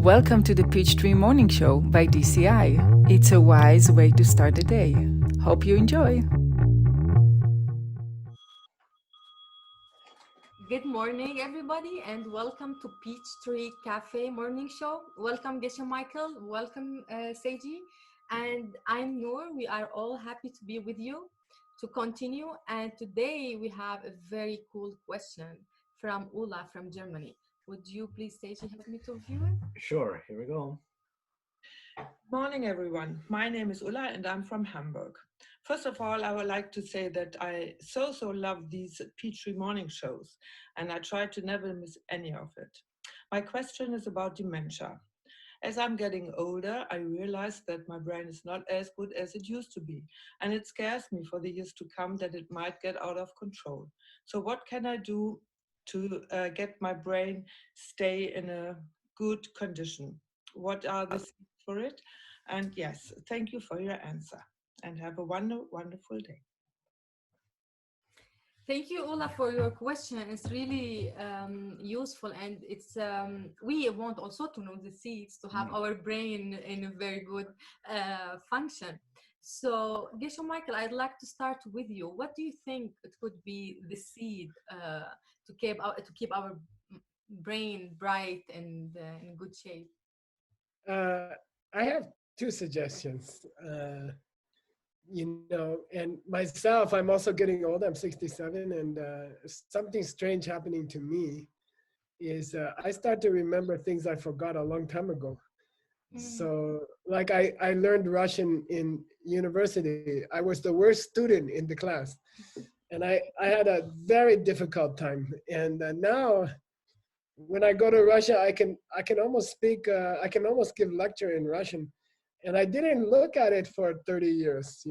Welcome to the Peachtree Morning Show by DCI. It's a wise way to start the day. Hope you enjoy. Good morning, everybody, and welcome to Peachtree Cafe Morning Show. Welcome, Geshe Michael. Welcome, Seiji. And I'm Noor. We are all happy to be with you to continue. And today we have a very cool question from Ula from Germany. Would you please, Seiji, help me to view it? Sure, here we go. Morning, everyone. My name is Ulla and I'm from Hamburg. First of all, I would like to say that I so love these Peachtree morning shows and I try to never miss any of it. My question is about dementia. As I'm getting older, I realize that my brain is not as good as it used to be, and it scares me for the years to come that it might get out of control. So what can I do to get my brain stay in a good condition? What are the things for it? And yes, thank you for your answer and have a wonderful day. Thank you, Ola, for your question. It's really useful, and it's we want also to know the seeds to have our brain in a very good function. So, Geshe Michael, I'd like to start with you. What do you think it could be the seed to keep our brain bright and in good shape? I have two suggestions. And myself, I'm also getting old. I'm 67, and something strange happening to me is I start to remember things I forgot a long time ago. So, like I learned Russian in university. I was the worst student in the class, and I had a very difficult time. And now, when I go to Russia, I can almost speak. I can almost give lecture in Russian. And I didn't look at it for 30 years,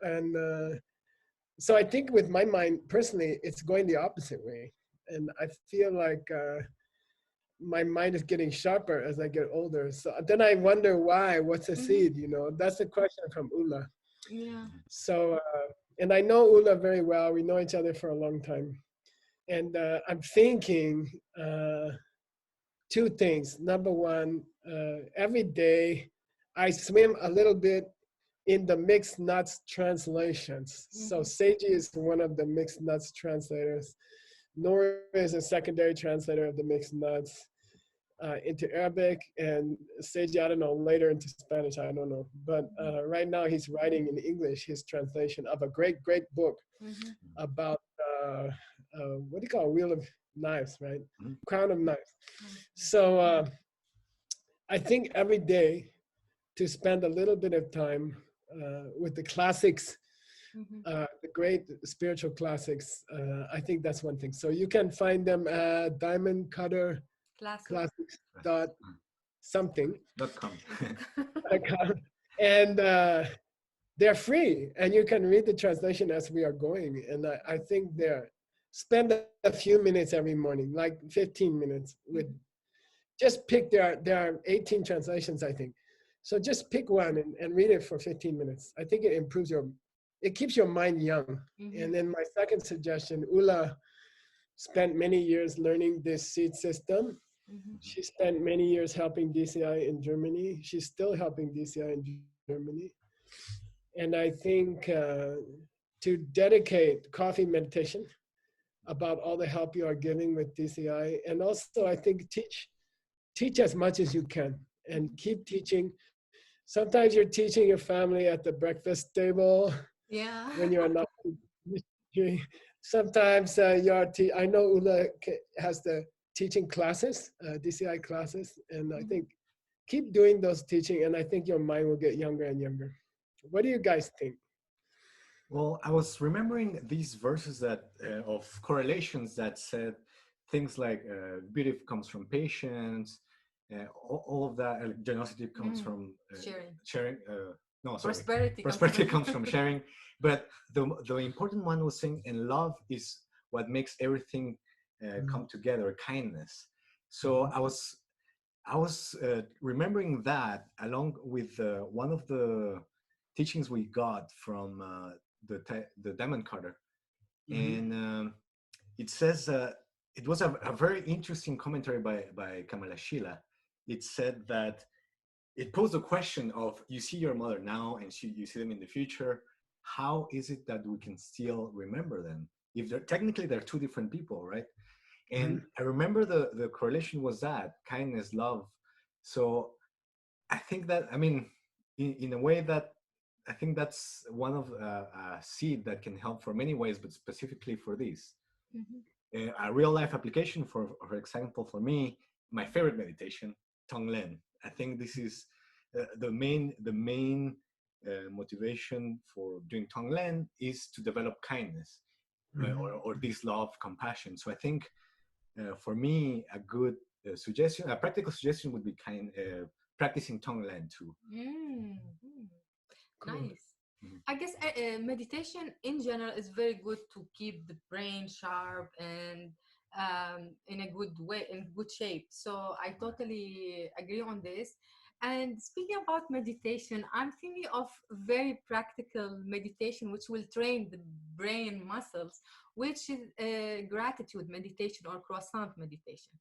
and so I think with my mind, personally, it's going the opposite way. And I feel like my mind is getting sharper as I get older. So then I wonder why, what's a seed, That's the question from Ula. Yeah. So, and I know Ula very well. We know each other for a long time. And I'm thinking two things. Number one, every day, I swim a little bit in the mixed nuts translations. So Seiji is one of the mixed nuts translators. Nora is a secondary translator of the mixed nuts into Arabic, and Seiji, I don't know, later into Spanish, I don't know. But right now he's writing in English his translation of a great book about, what do you call it? Wheel of Knives, right? Crown of Knives. So I think every day, to spend a little bit of time with the classics, the great spiritual classics. I think that's one thing. So you can find them at Diamond Cutter Classics dot something .com. And they're free, and you can read the translation as we are going. And I think spend a few minutes every morning, like 15 minutes with. Just pick. There are 18 translations, I think. So just pick one and read it for 15 minutes. I think it keeps your mind young. And then my second suggestion, Ula spent many years learning this seed system. She spent many years helping DCI in Germany. She's still helping DCI in Germany. And I think to dedicate coffee meditation about all the help you are giving with DCI. And also I think teach as much as you can and keep teaching. Sometimes you're teaching your family at the breakfast table. Yeah. When you're not. Sometimes I know Ula has the teaching classes, DCI classes, and I think keep doing those teaching, and I think your mind will get younger and younger. What do you guys think? Well, I was remembering these verses that of correlations that said things like beauty comes from patience, all of that. Generosity comes from sharing. No, sorry. Prosperity comes from sharing. But the important one was saying, and love is what makes everything come together. Kindness. So I was remembering that along with one of the teachings we got from the Diamond Cutter, and it says it was a very interesting commentary by Kamala Shila. it said that it posed a question of, you see your mother now and you see them in the future. How is it that we can still remember them if they're technically they're two different people, right? And I remember the correlation was that kindness, love. So I think that, I mean, in a way that I think that's one of a seed that can help for many ways, but specifically for this. A real life application, for example, for me, my favorite meditation, Tonglen. I think this is the main motivation for doing Tonglen is to develop kindness, or this love, compassion. So I think for me, a good suggestion, a practical suggestion would be practicing Tonglen too. Cool. Nice. I guess meditation in general is very good to keep the brain sharp and in a good way, in good shape. So I totally agree on this. And speaking about meditation, I'm thinking of very practical meditation which will train the brain muscles, which is gratitude meditation or croissant meditation,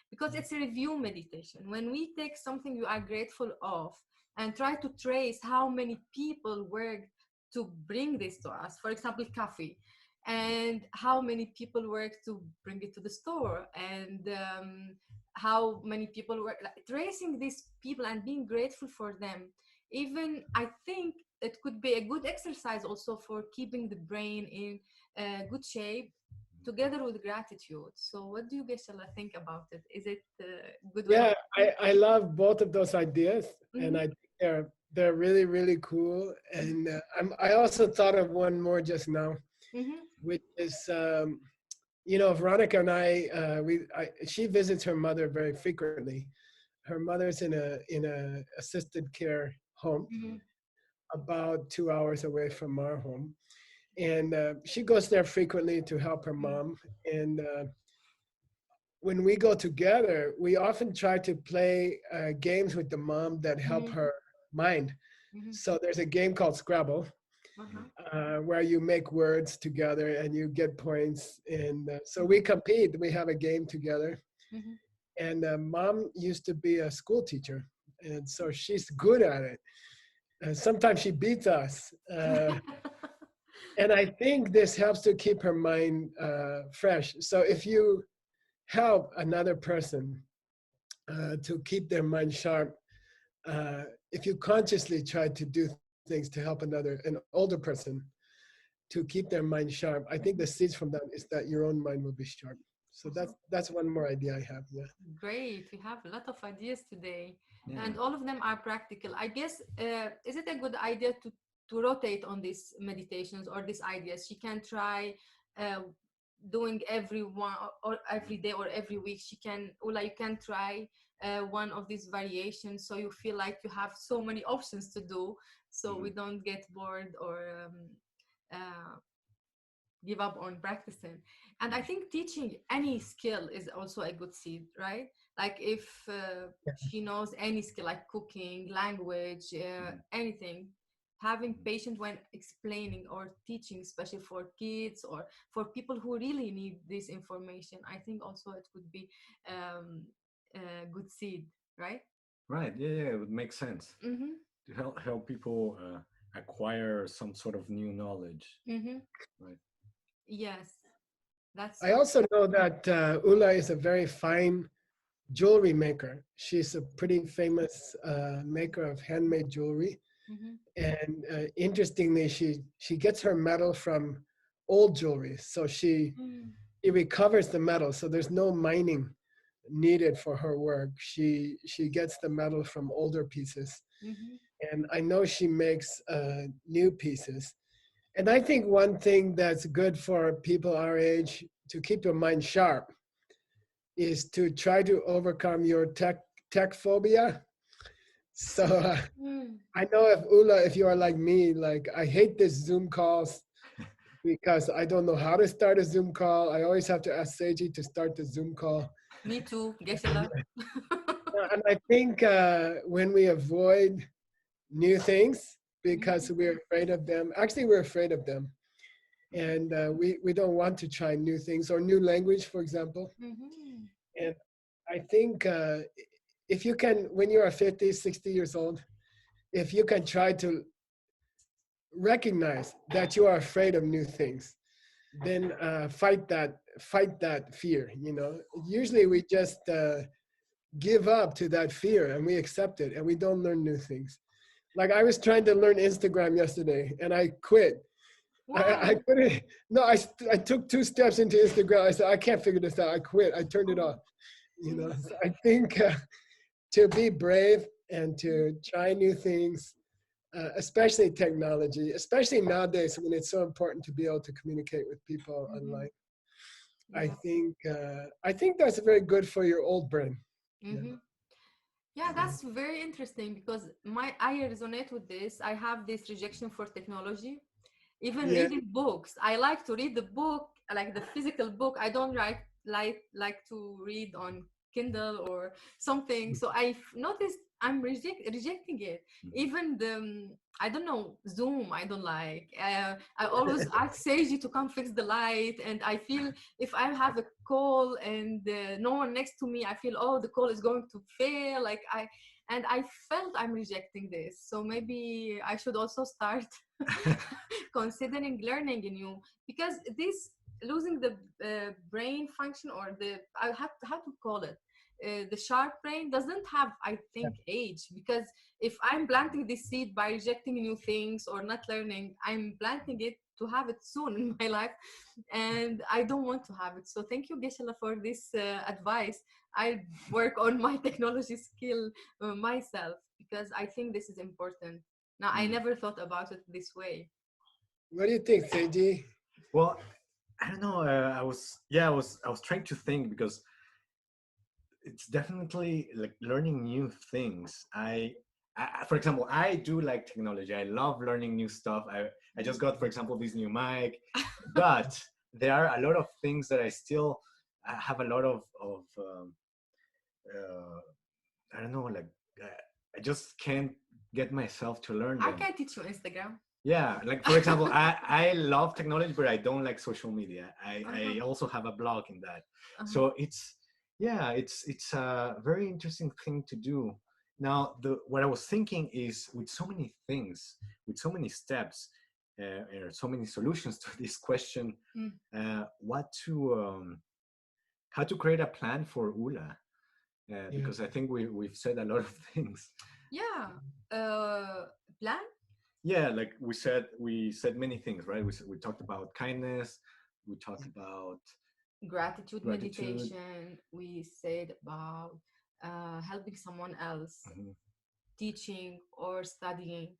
because it's a review meditation. When we take something you are grateful of and try to trace how many people worked to bring this to us, for example, coffee, and how many people worked to bring it to the store, and how many people were like, tracing these people and being grateful for them. Even I think it could be a good exercise also for keeping the brain in good shape together with gratitude. So what do you guys think about it? Is it a good way? Yeah, I love both of those ideas, and Mhm. I think they're really really cool. And I also thought of one more just now, Mhm. which is Veronica and she visits her mother very frequently. Her mother's in a assisted care home, Mhm. about 2 hours away from our home, and she goes there frequently to help her Mhm. mom. And when we go together, we often try to play games with the mom that help Mhm. her mind. Mhm. So there's a game called Scrabble, Uh-huh. where you make words together and you get points. And so we compete. We have a game together. Mhm. And mom used to be a school teacher, and so she's good at it. Sometimes she beats us. And I think this helps to keep her mind fresh. So if you help another person to keep their mind sharp, if you consciously try to do things to help an older person to keep their mind sharp, I think the seeds from that is that your own mind will be sharp. So Uh-huh. that's one more idea I have. Yeah. Great. We have a lot of ideas today, Yeah. and all of them are practical. I guess, is it a good idea to rotate on these meditations or these ideas? She can try uh, doing every one or every day or every week. She can, Ula, you can try one of these variations, so you feel like you have so many options to do, so we don't get bored or uh, give up on practicing. And I think teaching any skill is also a good seed, right? Like if she knows any skill like cooking, language, anything, having patience when explaining or teaching, especially for kids or for people who really need this information, I think also it could be a good seed, right? Right. Yeah, yeah, it would make sense Mm-hmm. to help people acquire some sort of new knowledge. Mm-hmm. Right. Yes, that's I so. also know that Ula is a very fine jewelry maker. She's a pretty famous maker of handmade jewelry. Mm-hmm. And interestingly, she gets her metal from old jewelry. So she recovers the metal. So there's no mining needed for her work. She gets the metal from older pieces. Mm-hmm. And I know she makes new pieces. And I think one thing that's good for people our age to keep your mind sharp is to try to overcome your tech phobia. So Mm. I know if Ula, if you are like me, like I hate this Zoom calls because I don't know how to start a Zoom call. I always have to ask Seiji to start the Zoom call. Me too, Geshe-la. And I think when we avoid new things because we're afraid of them, actually we're afraid of them. And we don't want to try new things or new language, for example. Mhm. And I think if you can, when you are 50, 60 years old, if you can try to recognize that you are afraid of new things, then fight that fear. Usually we just give up to that fear and we accept it and we don't learn new things. Like I was trying to learn Instagram yesterday and I quit. I couldn't. No, I took 2 steps into Instagram. I said, I can't figure this out. I quit. I turned it off. So I think to be brave and to try new things, especially technology, especially nowadays when it's so important to be able to communicate with people online. I think that's very good for your old brain. Yeah, that's very interesting because I resonate with this. I have this rejection for technology. Even reading books, I like to read the book, like the physical book. I don't like to read on Kindle or something. So I noticed I'm rejecting it. Even I don't know, Zoom, I don't like. I always ask Seiji to come fix the light, and I feel if I have a call and no one next to me, I feel, oh, the call is going to fail. And I felt I'm rejecting this. So maybe I should also start considering learning new, because this losing the brain function, or I have how to call it, the sharp brain doesn't have, I think, age. Because if I'm planting this seed by rejecting new things or not learning, I'm planting it to have it soon in my life, and I don't want to have it. So thank you, Geshe-la, for this advice. I work on my technology skill myself, because I think this is important. Now, I never thought about it this way. What do you think, Seiji? Well, I don't know. I was trying to think, because it's definitely like learning new things. For example, I do like technology. I love learning new stuff. I just got, for example, this new mic, but there are a lot of things that I still have a lot of I don't know, like I just can't get myself to learn them. I can teach you Instagram. Yeah, like for example, I love technology, but I don't like social media. I also have a blog in that. So it's a very interesting thing to do. Now, what I was thinking is, with so many things, with so many steps, or so many solutions to this question, how to create a plan for Ula. Because I think we've said a lot of things. Yeah, plan. Yeah, like we said many things, right? We talked about kindness. We talked about gratitude meditation. We said about helping someone else, teaching or studying.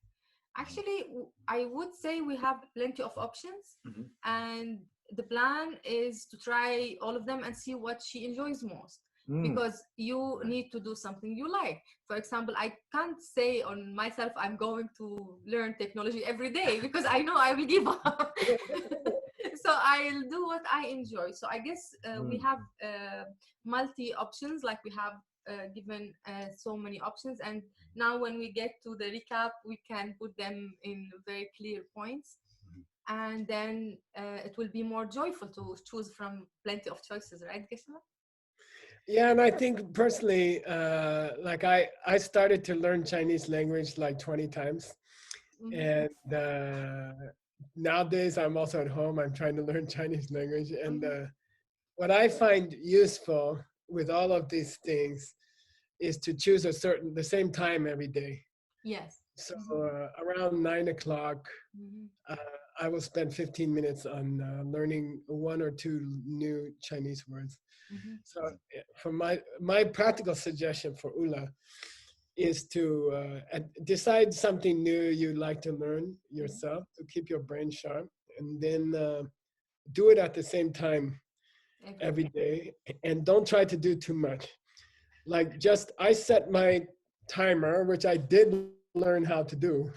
Actually, I would say we have plenty of options, and the plan is to try all of them and see what she enjoys most. Because you need to do something you like. For example, I can't say on myself I'm going to learn technology every day, because I know I will give up. So I'll do what I enjoy. So I guess we have multi options, like we have given so many options, and now when we get to the recap, we can put them in very clear points, and then it will be more joyful to choose from plenty of choices, right, Geshe-la? Yeah, and I think personally, like I started to learn Chinese language like 20 times. And nowadays I'm also at home, I'm trying to learn Chinese language. And what I find useful with all of these things is to choose the same time every day. Yes. So around 9 o'clock, I will spend 15 minutes on learning 1 or 2 new Chinese words. So for my practical suggestion for Ula is to decide something new you'd like to learn yourself to keep your brain sharp, and then do it at the same time every day, and don't try to do too much. Like I set my timer, which I did learn how to do.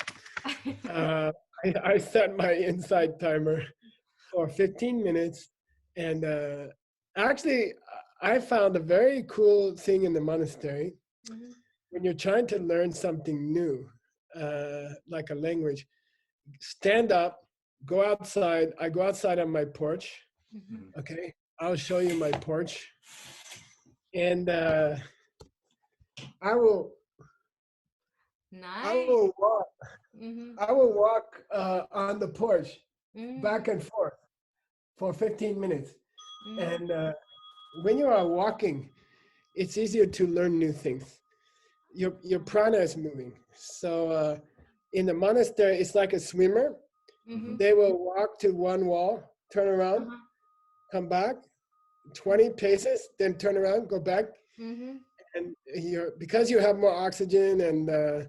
I set my inside timer for 15 minutes, and actually I found a very cool thing in the monastery. When you're trying to learn something new, like a language, stand up, go outside. I go outside on my porch. Okay, I'll show you my porch. And I will I Nice. will walk. Mm-hmm. I will walk on the porch Mm-hmm. back and forth for 15 minutes. Mm-hmm. And when you are walking, it's easier to learn new things. Your prana is moving. So in the monastery, it's like a swimmer. Mm-hmm. They will walk to one wall, turn around, Uh-huh. come back, 20 paces, then turn around, go back. Mm-hmm. And because you have more oxygen and Yeah.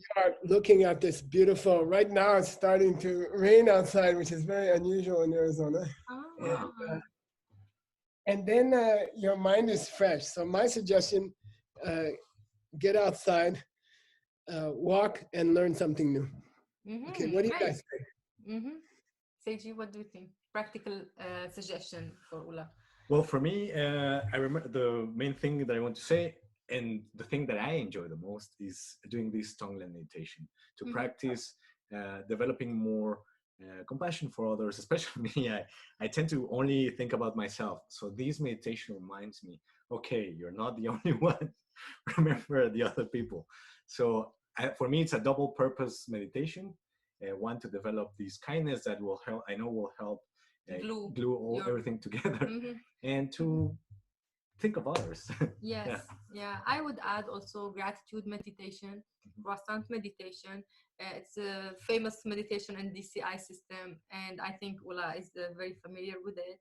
you are looking at this beautiful, right now it's starting to rain outside, which is very unusual in Arizona. And, Ah. and then your mind is fresh. So my suggestion, get outside, walk and learn something new. Okay, Mm-hmm. what do you Great. guys think? Mm-hmm. Seiji, what do you think? Practical suggestion for Ula. Well, for me, I remember the main thing that I want to say, and the thing that I enjoy the most is doing this tongue-led meditation to Mhm. practice developing more compassion for others, especially me. I tend to only think about myself. So this meditation reminds me, okay, you're not the only one. Remember the other people. So for me, it's a double purpose meditation. One, to develop this kindness that will help, I know will help Glue glue your. everything together, Mhm. and to think of others. Yes, Yeah. yeah. I would add also gratitude meditation, croissant meditation. It's a famous meditation in DCI system, and I think Ula is very familiar with it.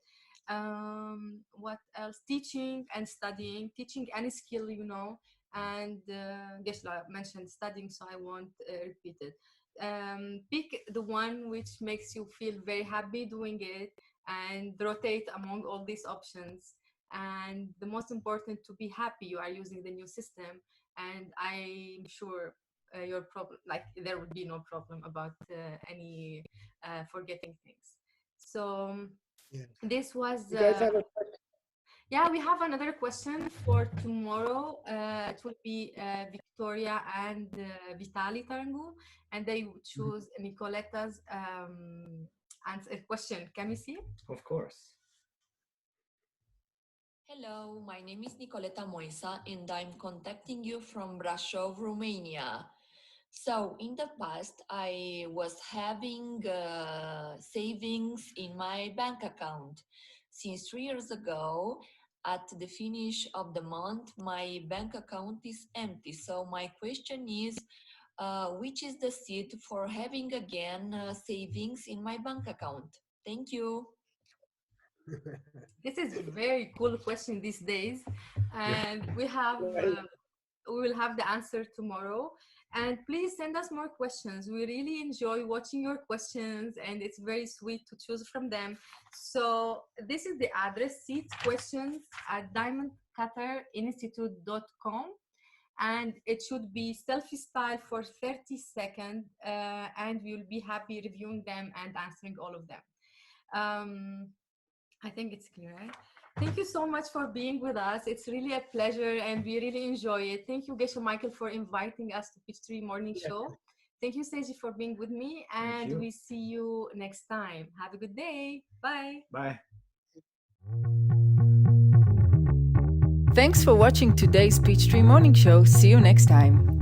What else? Teaching and studying, teaching any skill, and Gesla mentioned studying, so I won't repeat it. Pick the one which makes you feel very happy doing it and rotate among all these options, and the most important, to be happy you are using the new system, and I'm sure your problem, like, there would be no problem about any forgetting things. So Yeah. this was You guys have a question? yeah, we have another question for tomorrow. It will be Victoria and Vitali Tarangu, and they would choose Nicoletta's answer question. Can we see? Of course. Hello, my name is Nicoleta Moisa and I'm contacting you from Brașov, Romania. So in the past, I was having savings in my bank account. Since 3 years ago, at the finish of the month, my bank account is empty. So my question is, which is the seed for having again savings in my bank account? Thank you. This is a very cool question these days, and we will have the answer tomorrow. And please send us more questions. We really enjoy watching your questions, and it's very sweet to choose from them. So this is the address: seedquestions@diamondcutterinstitute.com, and it should be selfie style for 30 seconds, and we will be happy reviewing them and answering all of them. I think it's clear, right? Thank you so much for being with us. It's really a pleasure and we really enjoy it. Thank you, Geshe Michael, for inviting us to Peachtree Morning Show. Thank you, Seiji, for being with me. And we see you next time. Have a good day. Bye. Bye. Thanks for watching today's Peachtree Morning Show. See you next time.